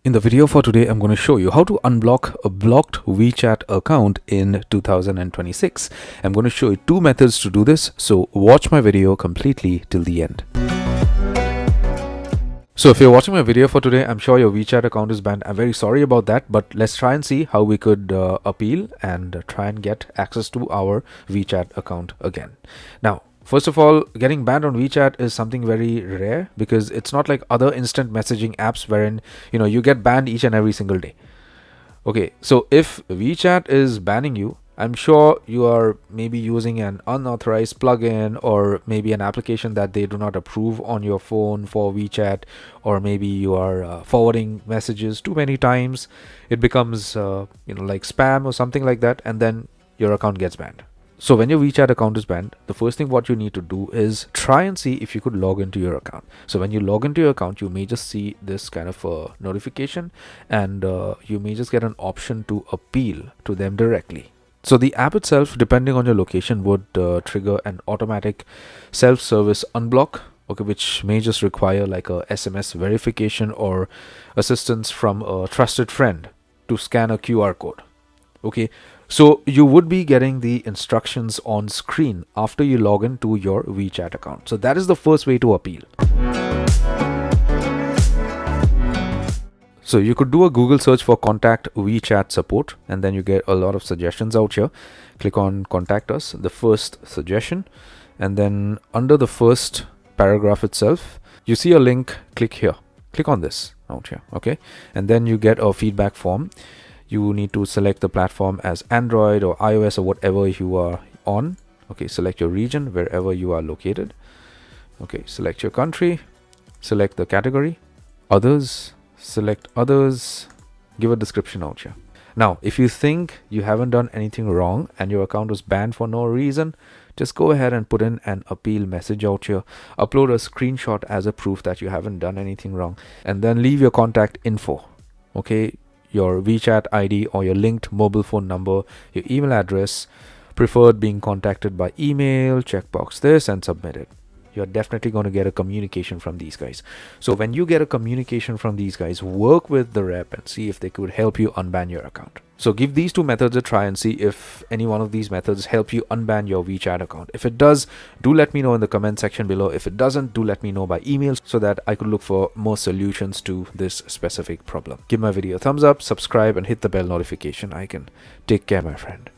In the video for today, I'm going to show you how to unblock a blocked WeChat account in 2026. I'm going to show you two methods to do this, so watch my video completely till the end. So if you're watching my video for today, I'm sure your WeChat account is banned. I'm very sorry about that, but let's try and see how we could appeal and try and get access to our WeChat account again. Now, first of all, getting banned on WeChat is something very rare because it's not like other instant messaging apps wherein you get banned each and every single day. Okay, so if WeChat is banning you, I'm sure you are maybe using an unauthorized plugin or maybe an application that they do not approve on your phone for WeChat, or maybe you are forwarding messages too many times. It becomes like spam or something like that, and then your account gets banned. So when your WeChat account is banned, the first thing what you need to do is try and see if you could log into your account. So when you log into your account, you may just see this kind of a notification, and you may just get an option to appeal to them directly. So the app itself, depending on your location, would trigger an automatic self-service unblock, okay, which may just require like a SMS verification or assistance from a trusted friend to scan a QR code. Okay, so you would be getting the instructions on screen after you log into your WeChat account. So that is the first way to appeal. So you could do a Google search for contact WeChat support, and then you get a lot of suggestions out here. Click on contact us, the first suggestion, and then under the first paragraph itself, you see a link. Click here, click on this out here, okay, and then you get a feedback form. You need to select the platform as Android or iOS or whatever you are on. Okay, select your region wherever you are located. Okay, select your country, select the category, others, select others, give a description out here. Now, if you think you haven't done anything wrong and your account was banned for no reason, just go ahead and put in an appeal message out here. Upload a screenshot as a proof that you haven't done anything wrong, and then leave your contact info. Okay, your WeChat ID or your linked mobile phone number, your email address, preferred being contacted by email, checkbox this and submit it. You're definitely going to get a communication from these guys. So when you get a communication from these guys, work with the rep and see if they could help you unban your account. So give these two methods a try and see if any one of these methods help you unban your WeChat account. If it does, do let me know in the comment section below. If it doesn't, do let me know by email so that I could look for more solutions to this specific problem. Give my video a thumbs up, subscribe, and hit the bell notification icon. Take care, my friend.